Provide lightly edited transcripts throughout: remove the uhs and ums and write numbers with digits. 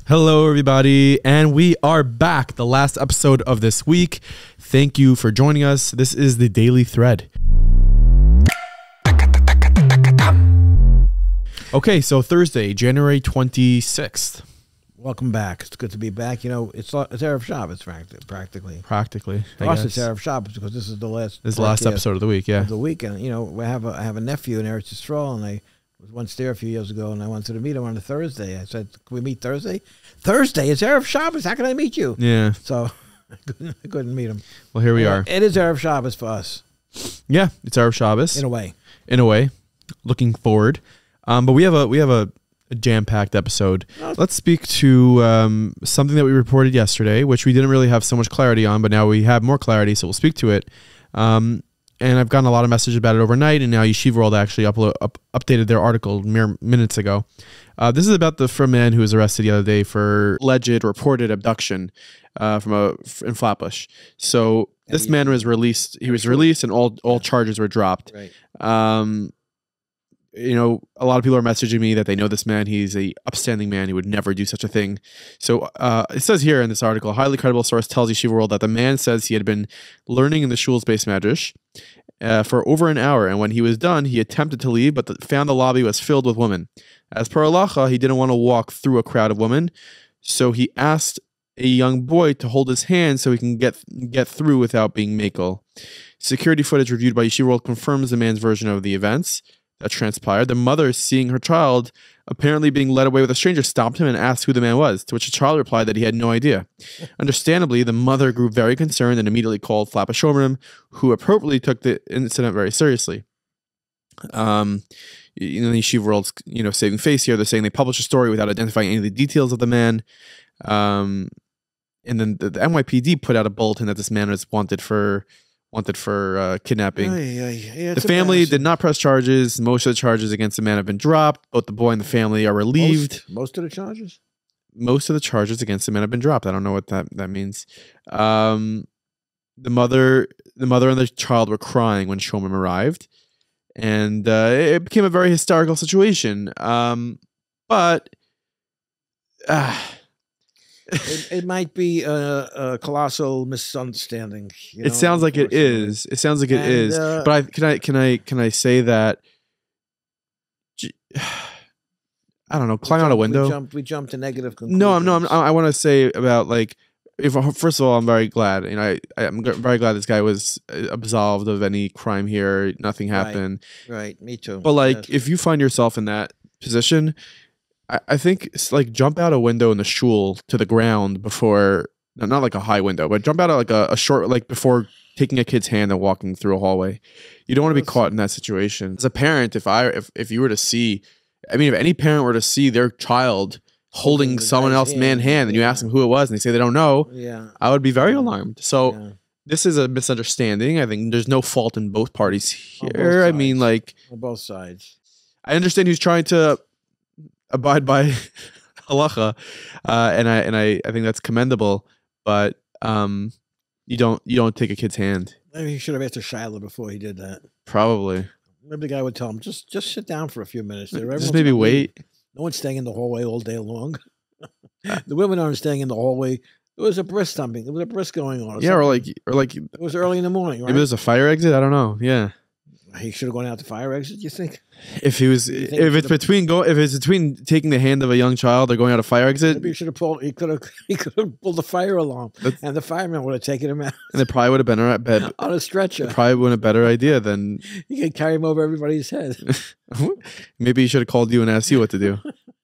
Hello, everybody, and we are back. The last episode of this week. Thank you for joining us. This is the Daily Thread. Okay, so Thursday, January 26th. Welcome back. It's good to be back. You know, it's Erev Shabbos practically. Practically. For us, it's Erev Shabbos because this is the last. This is the last episode of the week, yeah. Of the week, and you know, I have a nephew in Eretz Yisrael, and I was once there a few years ago, and I wanted to meet him on a Thursday. I said, "Can we meet Thursday?" Thursday, it's Erev Shabbos. How can I meet you? Yeah. So I couldn't meet him. Well, here we are. It is Erev Shabbos for us. Yeah, it's Erev Shabbos. In a way. In a way. Looking forward. But we have a jam-packed episode. Let's speak to something that we reported yesterday, which we didn't really have so much clarity on, but now we have more clarity, so we'll speak to it. And I've gotten a lot of messages about it overnight, and now Yeshiva World actually updated their article mere minutes ago. This is about the man who was arrested the other day for alleged reported abduction in Flatbush. So this man was released. He was released, and all charges were dropped. Right. You know, a lot of people are messaging me that they know this man. He's a upstanding man. He would never do such a thing. So it says here in this article, a highly credible source tells Yeshiva World that the man says he had been learning in the shul's base medrash for over an hour. And when he was done, he attempted to leave, but found the lobby was filled with women. As per halacha, he didn't want to walk through a crowd of women. So he asked a young boy to hold his hand so he can get through without being makel. Security footage reviewed by Yeshiva World confirms the man's version of the events that transpired. The mother, seeing her child apparently being led away with a stranger, stopped him and asked who the man was, to which the child replied that he had no idea. Understandably, the mother grew very concerned and immediately called Flatbush Shomrim, who appropriately took the incident very seriously. You know, the Yeshiva World's, saving face here. They're saying they published a story without identifying any of the details of the man. And then the NYPD put out a bulletin that this man was wanted for kidnapping. The family did not press charges. Most of the charges against the man have been dropped. Both the boy and the family are relieved. Most of the charges? Most of the charges against the man have been dropped. I don't know what that means. The mother and the child were crying when Shomrim arrived. And it became a very hysterical situation. But it might be a colossal misunderstanding. It sounds like it is. It sounds like it is. But can I say that? I don't know. Climb out a window. We jumped to negative conclusions. No. I want to say about first of all, I'm very glad. I'm very glad this guy was absolved of any crime here. Nothing happened. Right. Me too. But if you find yourself in that position, I think it's jump out a window in the shul to the ground before, not like a high window, but jump out of a short, before taking a kid's hand and walking through a hallway. You don't want to be caught in that situation. As a parent, if you were to see, if any parent were to see their child holding someone else's man's hand and you ask them who it was and they say they don't know, I would be very alarmed. So this is a misunderstanding. I think there's no fault in both parties here. On both sides. I understand he's trying to abide by halacha, and I think that's commendable. But you don't take a kid's hand. Maybe he should have asked a Shiloh before he did that. Probably. Maybe the guy would tell him just sit down for a few minutes. Just maybe wait. No one's staying in the hallway all day long. The women aren't staying in the hallway. There was a brisk thumping. There was a brisk going on. Or like it was early in the morning. Right? Maybe there's a fire exit. I don't know. Yeah. He should have gone out the fire exit, you think? If it's between taking the hand of a young child or going out a fire exit, maybe he should have pulled. He could have pulled the fire alarm, and the fireman would have taken him out. And it probably would have been on a stretcher. It probably would have been a better idea than you could carry him over everybody's head. Maybe he should have called you and asked you what to do.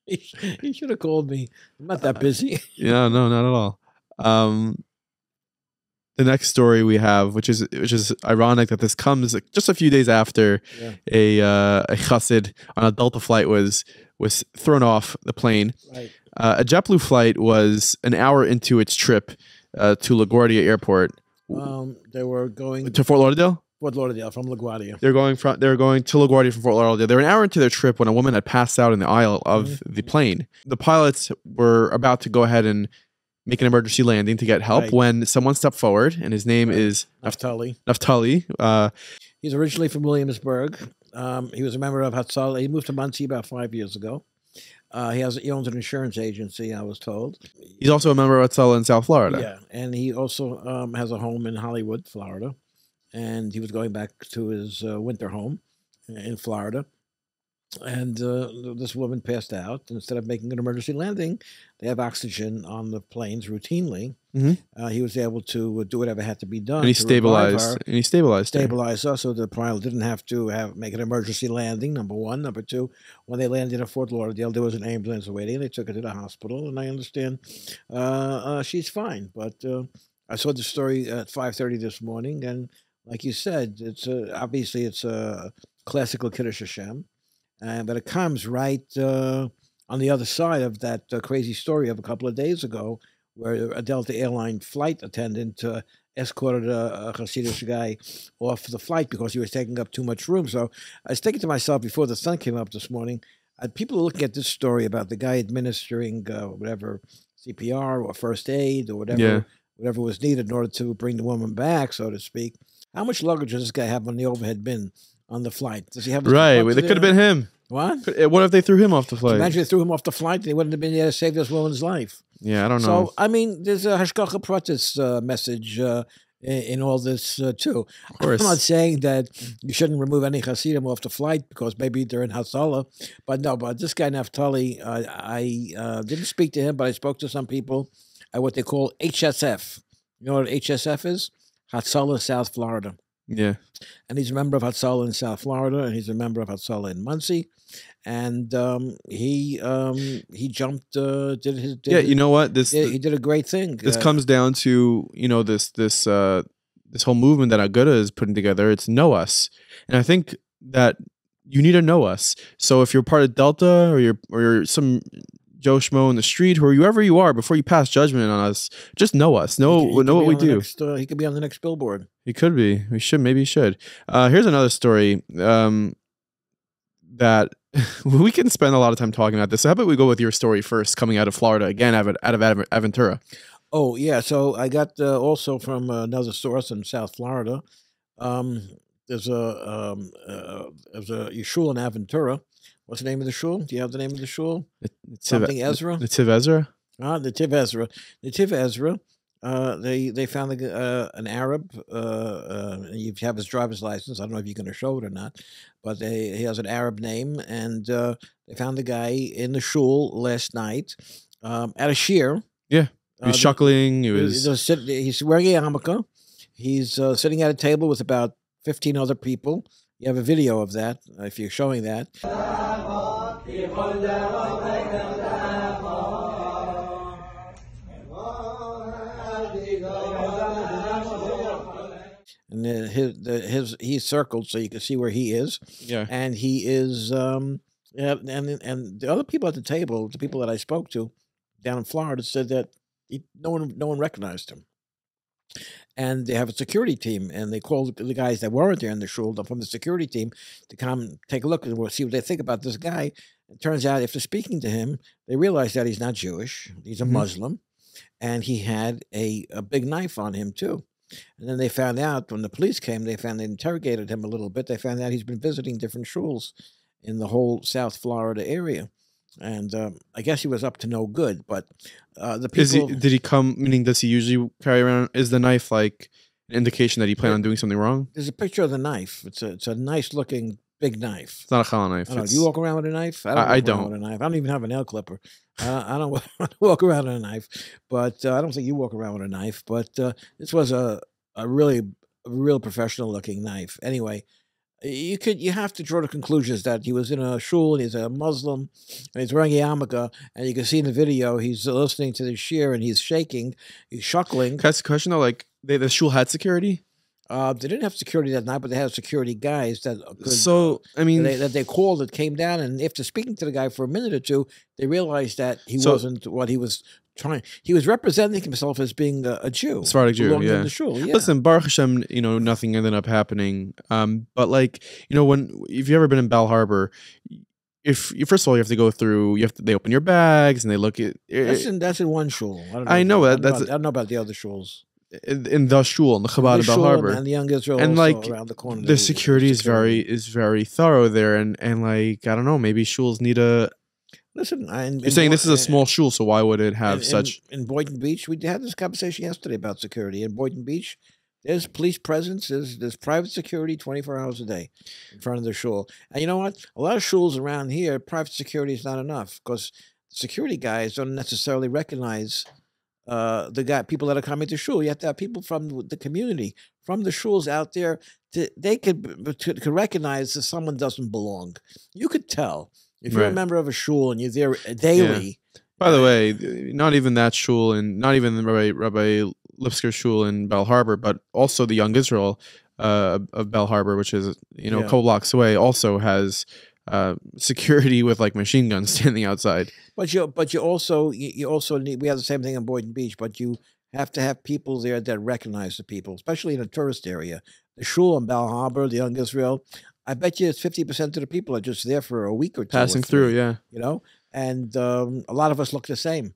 He should have called me. I'm not that busy. Yeah, no, not at all. The next story we have, which is ironic that this comes just a few days after a Chossid on a Delta flight was thrown off the plane. Right. A JetBlue flight was an hour into its trip to LaGuardia Airport. They were going to Fort Lauderdale. Fort Lauderdale from LaGuardia. They were going to LaGuardia from Fort Lauderdale. They were an hour into their trip when a woman had passed out in the aisle of the plane. The pilots were about to go ahead and make an emergency landing to get help when someone stepped forward, and his name is Naftali. He's originally from Williamsburg. He was a member of Hatzalah. He moved to Monsey about 5 years ago. He owns an insurance agency, I was told. He's also a member of Hatzalah in South Florida. Yeah, and he also has a home in Hollywood, Florida. And he was going back to his winter home in Florida. And this woman passed out. Instead of making an emergency landing, they have oxygen on the planes routinely. He was able to do whatever had to be done. And he to revive stabilized. her, And he stabilized. stabilize her, so the pilot didn't have to make an emergency landing. Number one, number two, when they landed at Fort Lauderdale, there was an ambulance waiting. They took her to the hospital, and I understand she's fine. But I saw the story at 5:30 this morning, and like you said, it's obviously it's a classical Kiddush Hashem. But it comes right on the other side of that crazy story of a couple of days ago, where a Delta airline flight attendant escorted a Hasidic guy off the flight because he was taking up too much room. So I was thinking to myself before the sun came up this morning, people are looking at this story about the guy administering whatever CPR or first aid or whatever was needed in order to bring the woman back, so to speak. How much luggage does this guy have on the overhead bin on the flight? Does he have? Right, it could have been him. What? What if they threw him off the flight? Imagine they threw him off the flight and he wouldn't have been there to save this woman's life. Yeah, I don't know. So, I mean, there's a Hashgacha Pratis message in all this, too. Of course. I'm not saying that you shouldn't remove any Hasidim off the flight because maybe they're in Hatzalah. But no, but this guy, Naftali, I didn't speak to him, but I spoke to some people at what they call HSF. You know what HSF is? Hatzalah, South Florida. Yeah. And he's a member of Hatzalah in South Florida, and he's a member of Hatzalah in Muncie. And he jumped, you know what? He did a great thing. This comes down to, this whole movement that Aguda is putting together. It's know us. And I think that you need to know us. So if you're part of Delta or you're some Joe Schmo in the street, or whoever you are, before you pass judgment on us, just know us. Know what we do. He could be on the next billboard. He could be. Maybe he should. Here's another story that we can spend a lot of time talking about this. So how about we go with your story first, coming out of Florida, again, out of Aventura. Oh, yeah. So I got also from another source in South Florida. There's a shul in Aventura. What's the name of the shul? Do you have the name of the shul? Something Ezra? The Tiv Ezra? The Tiv Ezra. The Tiv Ezra. They found an Arab. You have his driver's license. I don't know if you're going to show it or not, but he has an Arab name, and they found the guy in the shul last night at a shir. Yeah, he was chuckling. He's wearing a yarmulke. He's sitting at a table with about 15 other people. You have a video of that if you're showing that. And he's circled so you can see where he is. Yeah, and he is and the other people at the table, the people that I spoke to down in Florida, said that no one recognized him. And they have a security team, and they called the guys that weren't there in the shul from the security team to come take a look and see what they think about this guy. It turns out, after speaking to him, they realized that he's not Jewish; he's a Muslim, and he had a big knife on him too. And then they found out when the police came, they interrogated him a little bit. They found out he's been visiting different shuls in the whole South Florida area. And I guess he was up to no good, but the people... Did he come, meaning does he usually carry around, is the knife like an indication that he planned on doing something wrong? There's a picture of the knife. It's a nice looking big knife. It's not a challah knife. Do you walk around with a knife? I don't. With a knife. I don't even have a nail clipper. I don't walk around with a knife, but I don't think you walk around with a knife, but this was a real professional looking knife. Anyway, you have to draw the conclusions that he was in a shul and he's a Muslim and he's wearing a yarmulke, and you can see in the video he's listening to the shir and he's shaking, he's chuckling. Can I ask a question though? Like the shul had security? They didn't have security that night, but they had security guys that that they called that came down, and after speaking to the guy for a minute or two, they realized that he wasn't what he was trying. He was representing himself as being a Jew, Sephardic Jew, yeah. In the shul, yeah. Listen, Baruch Hashem, nothing ended up happening. But like, if you've ever been in Bal Harbor, first of all, you have to go through. They open your bags and they look at. That's in one shul. I know I don't know about the other shuls. In the shul, in the Chabad in Bal Harbor, and the Young Israel, and like around the corner. The security is very thorough there, and like I don't know, maybe shuls need a Listen, You're saying this is a small shul, so why would it have such? in Boynton Beach, we had this conversation yesterday about security. In Boynton Beach, there's police presence, there's private security 24 hours a day in front of the shul. And you know what? A lot of shuls around here, private security is not enough because security guys don't necessarily recognize people that are coming to shul. You have to have people from the community, from the shuls out there. They could recognize that someone doesn't belong. You could tell if you're a member of a shul and you're there daily. Yeah. By the way, not even that shul, and not even Rabbi Lipsker shul in Bell Harbor, but also the Young Israel of Bell Harbor, which is a couple blocks away, also has security with like machine guns standing outside. But you also need. We have the same thing in Boynton Beach, but you have to have people there that recognize the people, especially in a tourist area. The shul in Bell Harbor, the Young Israel, I bet you it's 50% of the people are just there for a week or two, passing through. Yeah, and a lot of us look the same.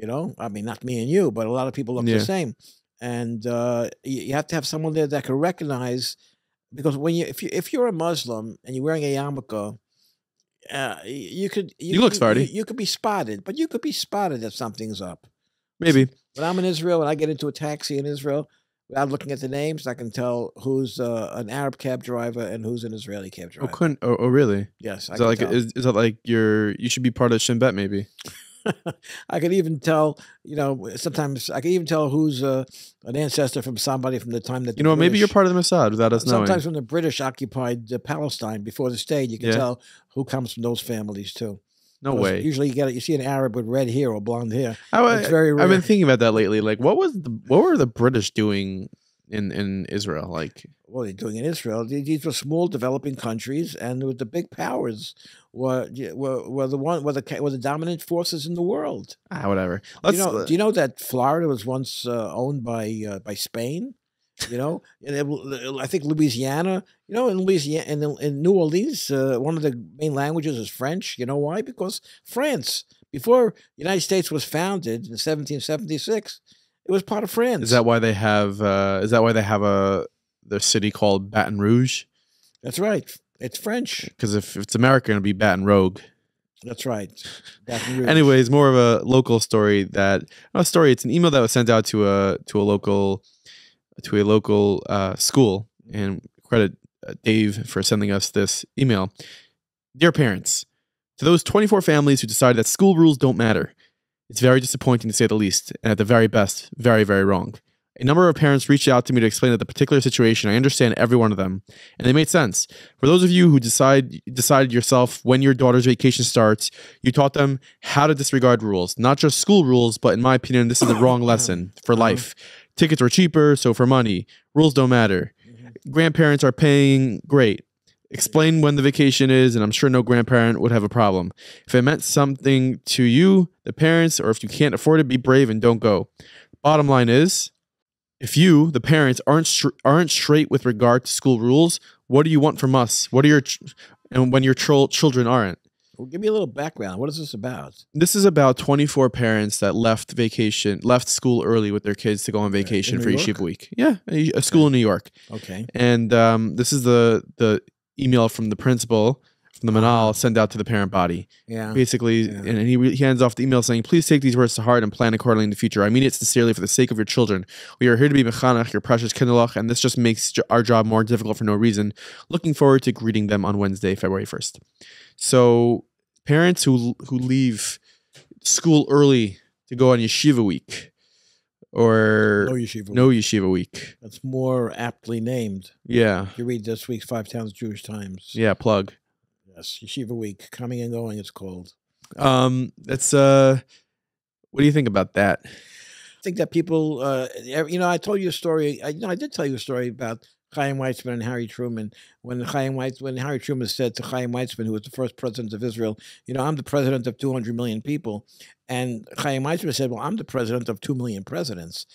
I mean, not me and you, but a lot of people look the same. And you have to have someone there that can recognize, because if you're a Muslim and you're wearing a yarmulke, you look Sephardi. You could be spotted, but you could be spotted if something's up. Maybe. When I'm in Israel, when I get into a taxi in Israel, without looking at the names, I can tell who's an Arab cab driver and who's an Israeli cab driver. Oh, really? Yes. Is that like you should be part of Shin Bet, maybe? I could even tell, sometimes I can even tell who's an ancestor from somebody from the time that maybe you're part of the Mossad without us knowing. Sometimes when the British occupied Palestine before the state, you can tell who comes from those families too. No way. Usually you see an Arab with red hair or blonde hair. It's very rare. I've been thinking about that lately. Like, what were the British doing in Israel? Like, what are they doing in Israel? These were small developing countries, and the big powers were the dominant forces in the world. Whatever. Do you know that Florida was once owned by Spain? And I think Louisiana. In Louisiana, in New Orleans, one of the main languages is French. You know why? Because France, before the United States was founded in 1776, it was part of France. Is that why they have? The city called Baton Rouge? That's right. It's French. Because if it's American, it'd be Baton Rouge. That's right. Baton Rouge. Anyways, more of a local story. It's an email that was sent out to a local school, and credit Dave for sending us this email. Dear parents, to those 24 families who decided that school rules don't matter, it's very disappointing to say the least, and at the very best, very, very wrong. A number of parents reached out to me to explain that the particular situation. I understand every one of them, and they made sense. For those of you who decided yourself when your daughter's vacation starts, you taught them how to disregard rules, not just school rules, but in my opinion, this is the wrong lesson for life. Tickets were cheaper, so for money, rules don't matter. Grandparents are paying, great. Explain when the vacation is, and I'm sure no grandparent would have a problem. If it meant something to you, the parents, or if you can't afford it, be brave and don't go. Bottom line is, if you, the parents, aren't straight with regard to school rules, what do you want from us? And when your children aren't? Well, give me a little background. What is this about? This is about 24 parents that left school early with their kids to go on vacation for Yeshiva week. Yeah, a school in New York. Okay. And this is the email from the principal, from the manal, sent out to the parent body. Yeah. Basically, and he hands off the email saying, please take these words to heart and plan accordingly in the future. I mean it sincerely for the sake of your children. We are here to be mechanech, your precious kindlech, and this just makes our job more difficult for no reason. Looking forward to greeting them on Wednesday, February 1st. So parents who leave school early to go on yeshiva week, or no yeshiva week. That's more aptly named. Yeah. You read this week's 5 Towns Jewish Times. Yeah, plug. Yes, Yeshiva Week, coming and going, it's called. That's what do you think about that? I think that people, I told you a story. I did tell you a story about Chaim Weizmann and Harry Truman. When Harry Truman said to Chaim Weizmann, who was the first president of Israel, I'm the president of 200 million people. And Chaim Weizmann said, well, I'm the president of 2 million presidents.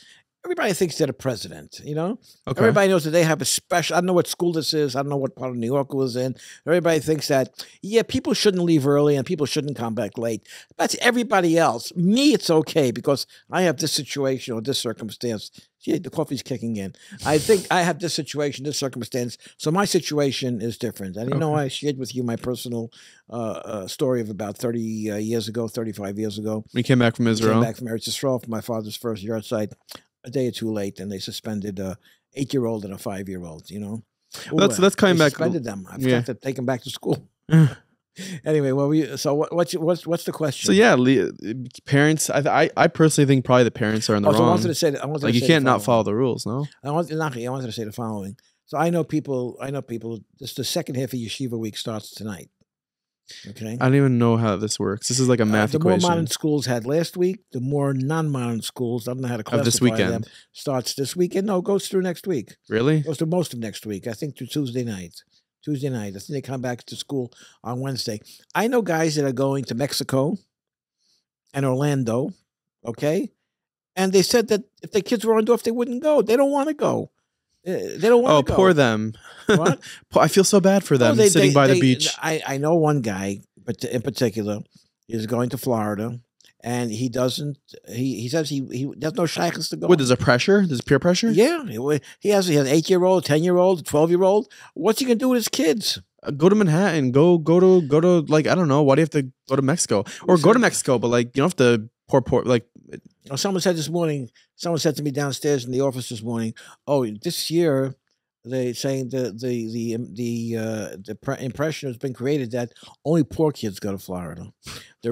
everybody thinks they're the president, you know? Okay. Everybody knows that they have a special, I don't know what school this is. I don't know what part of New York it was in. Everybody thinks that, yeah, people shouldn't leave early and people shouldn't come back late. That's everybody else. Me, it's okay because I have this situation or this circumstance. See, the coffee's kicking in. I think I have this situation, this circumstance. So my situation is different. And you know, I shared with you my personal story of about 30 years ago, 35 years ago. We came back from Israel. Came back from Eretz Yisrael for my father's first yard site. A day or two late, and they suspended a 8-year-old and a 5-year-old. You know, that's coming back. Suspended them. I forgot to take them back to school. Anyway, what's the question? So yeah, parents. I personally think probably the parents are in the wrong. I wanted to say that. Like you can't not follow the rules, no. I wanted to say the following. So I know people. This the second half of Yeshiva week starts tonight. Okay. I don't even know how this works. This is like a math equation. The more modern schools had last week. The more non-modern schools, I don't know how to classify this weekend. them, starts this weekend. No, goes through next week. Really? Goes through most of next week. I think through Tuesday night. I think they come back to school on Wednesday. I know guys that are going to Mexico and Orlando, okay? And they said that if the kids were on off, they wouldn't go. They don't want to go. They don't want to go. Oh, poor them. What? I feel so bad for them sitting by the beach. I know one guy, but in particular, is going to Florida, and he doesn't. He says he there's no shaykhs to go. What? There's a pressure. There's peer pressure. Yeah, he has an 8-year-old, 10-year-old, 12-year-old. What's he gonna do with his kids? Go to Manhattan. Go to like I don't know. Why do you have to go to Mexico or go to Mexico? But like you don't have to pour like. Someone said this morning. Someone said to me downstairs in the office this morning. Oh, this year they saying the impression has been created that only poor kids go to Florida. The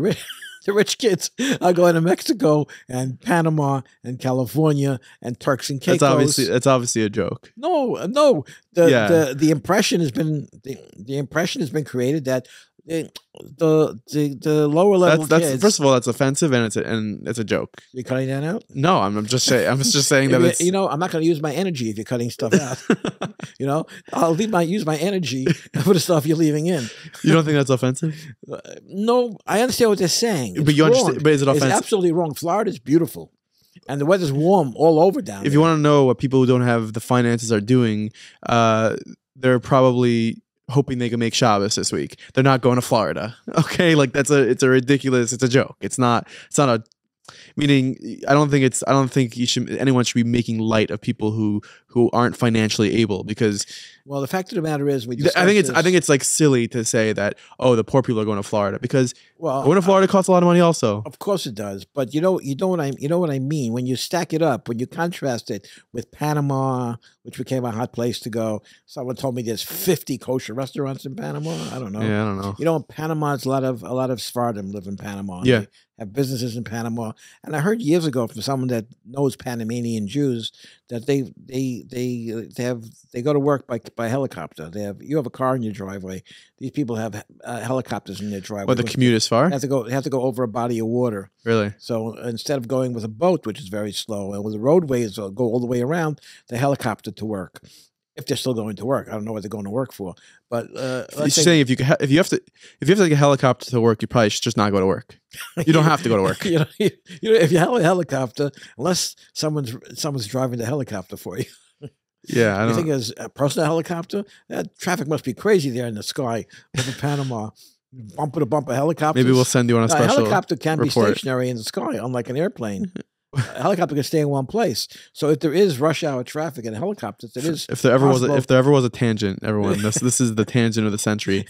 rich kids are going to Mexico and Panama and California and Turks and Caicos. That's obviously a joke. No. The impression has been created that the lower level kids. First of all, that's offensive and it's a joke. You're cutting that out? No, I'm just saying that it's, you know, I'm not going to use my energy if you're cutting stuff out. You know, I'll use my energy for the stuff you're leaving in. You don't think that's offensive? No, I understand what they're saying. But you understand? But is it offensive? It's absolutely wrong. Florida's beautiful. And the weather's warm all over down there. If you want to know what people who don't have the finances are doing, they're probably hoping they can make Shabbos this week. They're not going to Florida. Okay, like it's a ridiculous. It's a joke. It's not a. Meaning, I don't think anyone should be making light of people who aren't financially able because. Well, the fact of the matter is, I think it's like silly to say that the poor people are going to Florida because going to Florida costs a lot of money also. Of course it does, but you know what I mean when you stack it up, when you contrast it with Panama, which became a hot place to go. Someone told me there's 50 kosher restaurants in Panama. I don't know. Yeah, I don't know. You know, in Panama, it's a lot of Sephardim live in Panama. Yeah. They have businesses in Panama, and I heard years ago from someone that knows Panamanian Jews that they go to work by helicopter. You have a car in your driveway. These people have helicopters in their driveway. But the commute is far. They have to go over a body of water. Really? So instead of going with a boat, which is very slow, and with the roadways go all the way around, they helicopter to work. If they're still going to work, I don't know what they're going to work for. But you're saying if you have to take a helicopter to work, you probably should just not go to work. You don't have to go to work. you know, if you have a helicopter, unless someone's driving the helicopter for you. Yeah, I don't. You think as a personal helicopter, that traffic must be crazy there in the sky over Panama. Bumper to bumper helicopters. Maybe we'll send you on a special. A helicopter can report. Be stationary in the sky, unlike an airplane. A helicopter can stay in one place. So if there is rush hour traffic in helicopters, it is. If there ever was a tangent, everyone, this is the tangent of the century.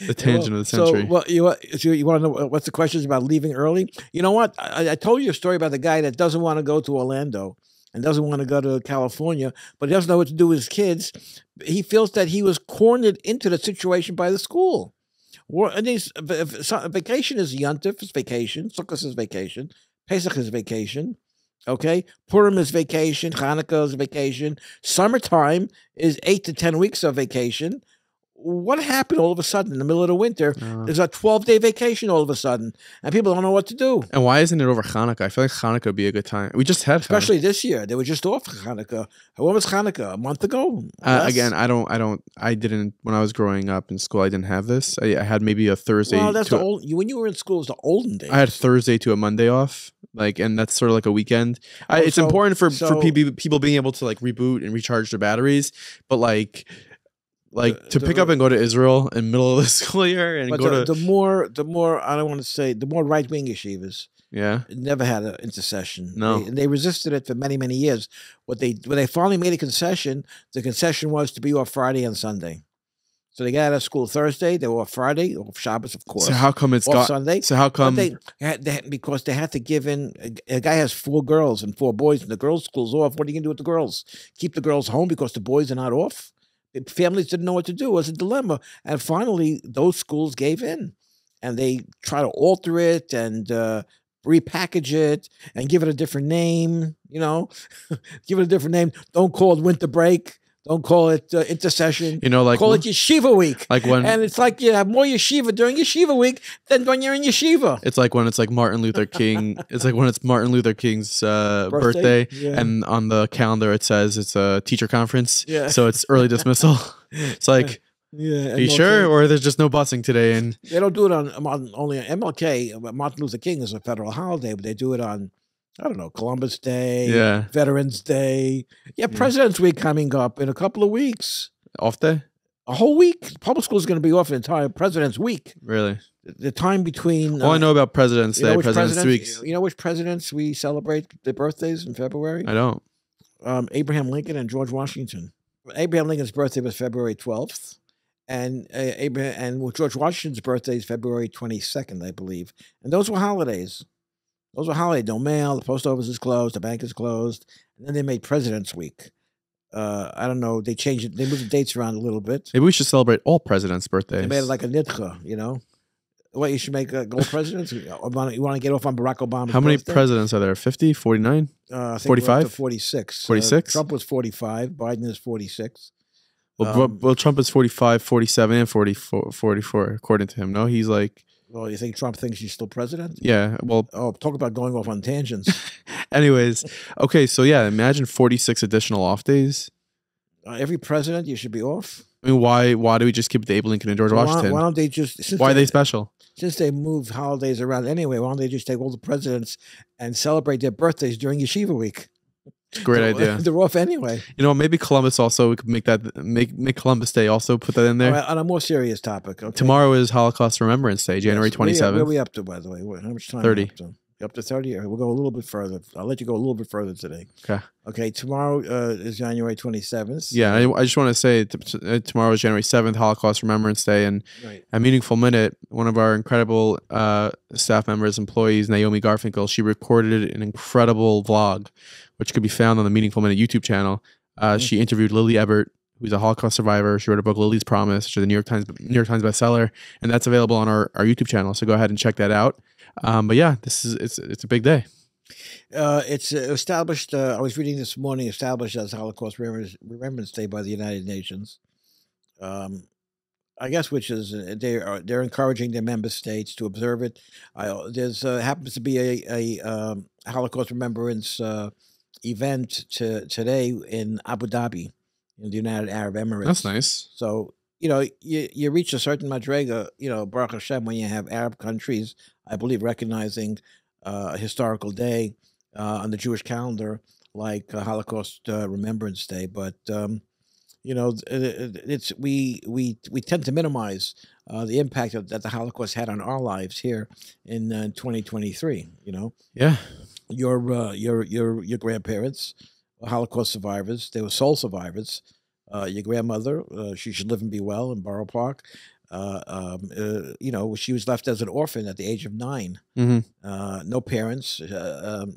The tangent of the century. So, you want to know what's the questions about leaving early? You know what? I told you a story about the guy that doesn't want to go to Orlando and doesn't want to go to California, but he doesn't know what to do with his kids. He feels that he was cornered into the situation by the school. Vacation is Yontif, it's vacation. Sukkot is vacation. Pesach is vacation. Okay? Purim is vacation. Hanukkah is vacation. Summertime is 8 to 10 weeks of vacation. what happened all of a sudden in the middle of the winter? There's a 12-day vacation all of a sudden, and people don't know what to do. And why isn't it over Hanukkah? I feel like Hanukkah would be a good time. We just had Especially this year. They were just off Hanukkah. When was Hanukkah? A month ago? Again, I didn't, when I was growing up in school, I didn't have this. I had maybe a Thursday. Well, that's when you were in school, it was the olden days. I had Thursday to a Monday off. And that's sort of like a weekend. It's important for people being able to like reboot and recharge their batteries. But to pick up and go to Israel in the middle of the school year and go the more I don't want to say, the more right wing yeshivas. Yeah, never had an intercession. No, they resisted it for many years. When they finally made a concession, the concession was to be off Friday and Sunday. So they got out of school Thursday. They were off Friday, off Shabbos, of course. So how come it's off Sunday? So how come because they had to give in. A guy has 4 girls and 4 boys, and the girls' school's off. What are you gonna do with the girls? Keep the girls home because the boys are not off? Families didn't know what to do. It was a dilemma. And finally, those schools gave in. And they try to alter it and repackage it and give it a different name, give it a different name. Don't call it winter break. Don't call it intercession. Call it yeshiva week. And it's like you have more yeshiva during yeshiva week than when you're in yeshiva. It's like when it's like Martin Luther King. It's like when it's Martin Luther King's birthday, and on the calendar it says it's a teacher conference. Yeah. So it's early dismissal. It's like, are you sure, or there's just no busing today? And they don't do it on only on MLK. Martin Luther King is a federal holiday, but they do it on, I don't know, Columbus Day, Veterans Day. President's Week coming up in a couple of weeks. Off day? A whole week. Public school is going to be off the entire President's Week. Really? The time between... All I know about President's Day, President's Week. You know which presidents we celebrate their birthdays in February? I don't. Abraham Lincoln and George Washington. Abraham Lincoln's birthday was February 12th. And George Washington's birthday is February 22nd, I believe. And those were holidays. Those were holidays. No mail. The post office is closed. The bank is closed. And then they made President's Week. I don't know. They changed it. They moved the dates around a little bit. Maybe we should celebrate all presidents' birthdays. They made it like a nidcha, What, you should make gold presidents? You want to get off on Barack Obama's How many birthday? presidents are there? 50? 49? 45? 46. 46? Trump was 45. Biden is 46. Well, Trump is 45, 47, and 44, according to him. No, he's like... Well, you think Trump thinks he's still president? Yeah, well... Oh, talk about going off on tangents. Anyways, okay, so yeah, imagine 46 additional off days. Every president, you should be off. I mean, why do we just keep the Abe Lincoln and George Washington? Why don't they just... Why are they special? Since they moved holidays around anyway, why don't they just take all the presidents and celebrate their birthdays during Yeshiva Week? Great idea. They're off anyway. Maybe Columbus also, we could make that, make Columbus Day also, put that in there. Right, on a more serious topic. Okay. Tomorrow is Holocaust Remembrance Day, January 27th. Where are we up to, by the way? How much time? 30. Up to 30? We'll go a little bit further. I'll let you go a little bit further today. Okay, tomorrow is January 27th. Yeah, I just want to say tomorrow is January 7th, Holocaust Remembrance Day. And at Meaningful Minute, one of our incredible staff members, employees, Naomi Garfinkel, she recorded an incredible vlog, which could be found on the Meaningful Minute YouTube channel. She interviewed Lily Ebert, who's a Holocaust survivor. She wrote a book, Lily's Promise, which is a New York Times bestseller, and that's available on our YouTube channel. So go ahead and check that out. But yeah, it's a big day. It's established. I was reading this morning, established as Holocaust Remembrance Day by the United Nations. I guess, which is they're encouraging their member states to observe it. There's happens to be a Holocaust Remembrance event today in Abu Dhabi, in the United Arab Emirates. That's nice. So you reach a certain madrega, Baruch Hashem, when you have Arab countries, I believe, recognizing a historical day on the Jewish calendar, like Holocaust Remembrance Day. But we tend to minimize the impact that the Holocaust had on our lives here in 2023. Yeah, your grandparents were Holocaust survivors. They were soul survivors. Your grandmother, she should live and be well in Borough Park. She was left as an orphan at the age of 9. Mm-hmm. No parents,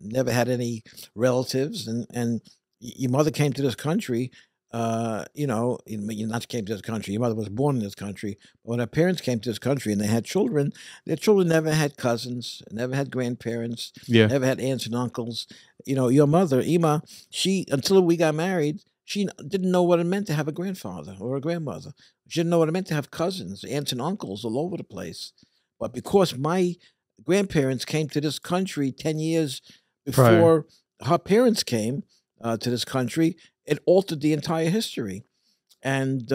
never had any relatives, and your mother came to this country. You not came to this country. Your mother was born in this country. But when her parents came to this country and they had children, their children never had cousins, never had grandparents, never had aunts and uncles. Your mother, Ima, until we got married, She didn't know what it meant to have a grandfather or a grandmother. She didn't know what it meant to have cousins, aunts and uncles all over the place. But because my grandparents came to this country 10 years Prior. before her parents came to this country, it altered the entire history. And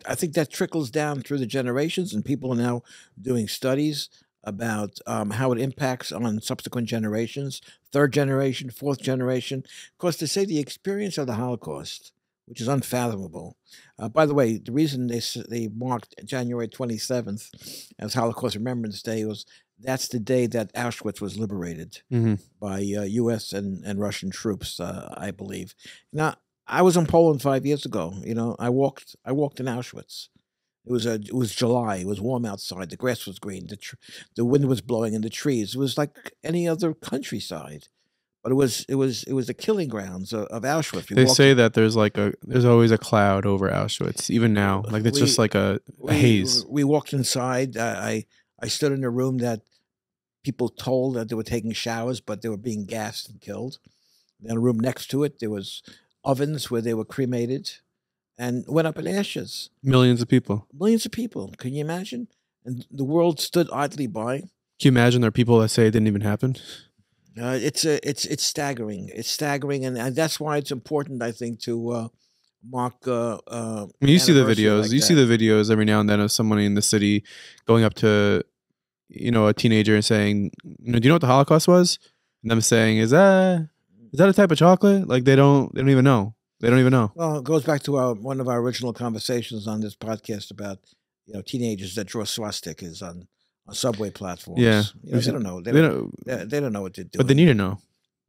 I think that trickles down through the generations, and people are now doing studies about how it impacts on subsequent generations, third generation, fourth generation. Of course, to say the experience of the Holocaust, which is unfathomable. By the way, the reason they marked January 27th as Holocaust Remembrance Day was that's the day that Auschwitz was liberated Hmm. by U.S. and Russian troops, I believe. Now, I was in Poland 5 years ago. I walked in Auschwitz. It was July. It was warm outside. The grass was green. The wind was blowing in the trees. It was like any other countryside, but it was the killing grounds of Auschwitz. They say that there's always a cloud over Auschwitz, even now. Like it's just like a haze. We walked inside. I stood in a room that people told that they were taking showers, but they were being gassed and killed. In a room next to it, there was ovens where they were cremated and went up in ashes. Millions of people. Millions of people. Can you imagine? And the world stood idly by. Can you imagine there are people that say it didn't even happen? It's staggering. It's staggering, and that's why it's important, I think, to mark. I mean, you see the videos. Like you see the videos every now and then of someone in the city going up to, a teenager and saying, do you know what the Holocaust was? And them saying, is that a type of chocolate? Like they don't even know. They don't even know. Well, it goes back to one of our original conversations on this podcast about teenagers that draw swastikas on subway platforms. Yeah, they don't know. They don't know what they're doing. But they need to know.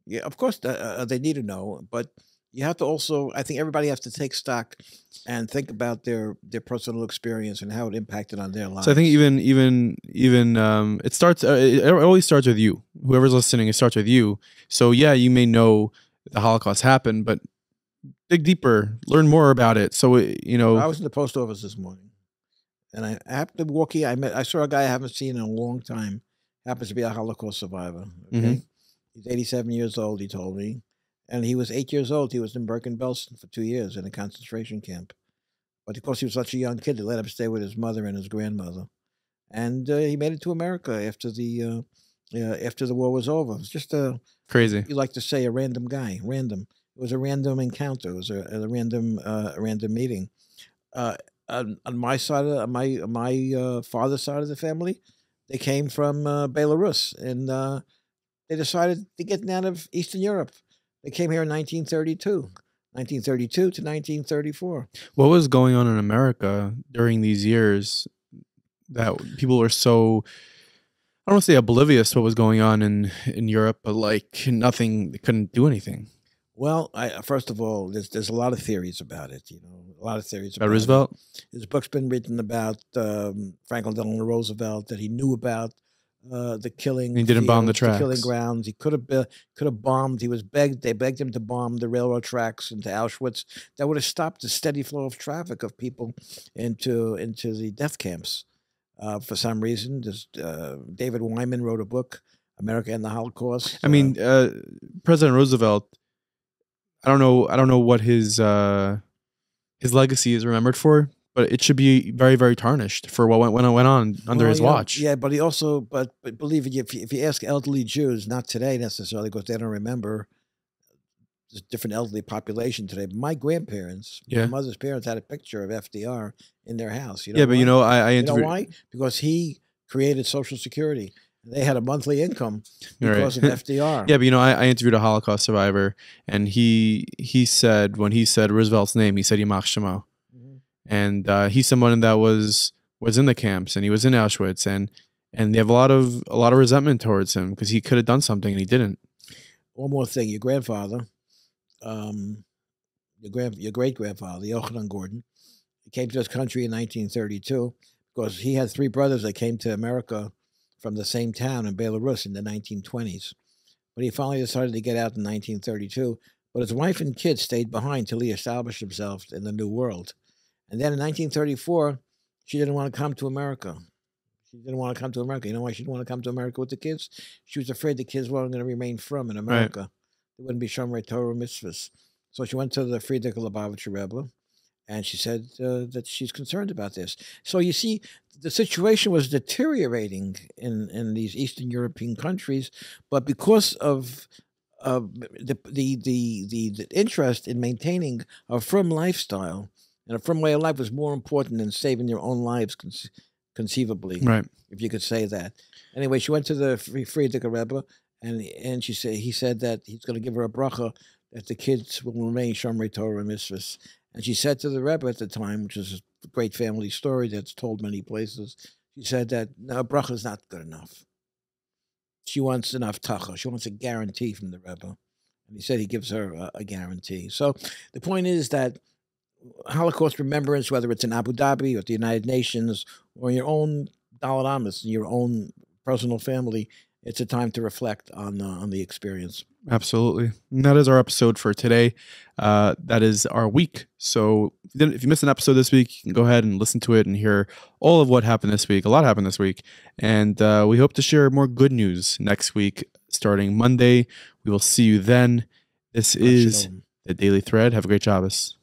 Yeah, of course they need to know. But you have to also. I think everybody has to take stock and think about their personal experience and how it impacted on their lives. So I think even it starts. It always starts with you. Whoever's listening, it starts with you. So yeah, you may know the Holocaust happened, but dig deeper, learn more about it. So I was in the post office this morning, and I happened to walk here. I saw a guy I haven't seen in a long time. Happens to be a Holocaust survivor. Okay, he's 87 years old. He told me, and he was 8 years old. He was in Bergen-Belsen for 2 years in a concentration camp. But of course, he was such a young kid. They let him stay with his mother and his grandmother, and he made it to America after the war was over. It was just crazy. You like to say a random guy, random. It was a random encounter. It was a random meeting. On my side of my father's side of the family, they came from Belarus, and they decided to get out of Eastern Europe. They came here in 1932. 1932 to 1934. What was going on in America during these years that people were so, I don't want to say oblivious to what was going on in Europe, but like nothing, they couldn't do anything. Well, first of all, there's a lot of theories about it. A lot of theories about Roosevelt. His book's been written about Franklin Delano Roosevelt, that he knew about the killing. He didn't bomb the tracks. The killing grounds. He could have bombed. They begged him to bomb the railroad tracks into Auschwitz. That would have stopped the steady flow of traffic of people into the death camps. For some reason, David Wyman wrote a book, America and the Holocaust. I mean, President Roosevelt. I don't know what his legacy is remembered for, but it should be very, very tarnished for what went on under his watch. Yeah, but he also, but believe me, if you ask elderly Jews, not today necessarily, because they don't remember the different elderly population today. But my grandparents, my mother's parents, had a picture of FDR in their house. But I you know why? Because he created Social Security. They had a monthly income because of FDR. Yeah, but I interviewed a Holocaust survivor, and he said, when he said Roosevelt's name, he said Yamach Shemo. And he's someone that was in the camps, and he was in Auschwitz, and they have a lot of resentment towards him because he could have done something and he didn't. One more thing, your grandfather, your great grandfather, Yochanan Gordon, he came to this country in 1932 because he had three brothers that came to America from the same town in Belarus in the 1920s. But he finally decided to get out in 1932. But his wife and kids stayed behind till he established himself in the New World. And then in 1934, she didn't want to come to America. She didn't want to come to America. You know why she didn't want to come to America with the kids? She was afraid the kids weren't going to remain from in America. Right. They wouldn't be Shomrei Torah mitzvahs. So she went to the Frierdiker Lubavitcher Rebbe, and she said that she's concerned about this. So you see, the situation was deteriorating in these Eastern European countries, but because of the interest in maintaining a firm lifestyle and a firm way of life was more important than saving their own lives, conceivably, Right. if you could say that. Anyway, she went to the Frierdiker Rebbe, and he said that he's going to give her a bracha that the kids will remain Shomrei Torah and Mitzvahs. And she said to the Rebbe at the time, which is a great family story that's told many places, she said that no, bracha is not good enough. She wants an avtacha. She wants a guarantee from the Rebbe. And he said he gives her a guarantee. So the point is that Holocaust remembrance, whether it's in Abu Dhabi or at the United Nations or in your own Daled Amos, in your own personal family, it's a time to reflect on the experience. Absolutely. And that is our episode for today. That is our week. So if you missed an episode this week, you can go ahead and listen to it and hear all of what happened this week. A lot happened this week. And we hope to share more good news next week, starting Monday. We will see you then. This is the Daily Thread. Have a great Shabbos.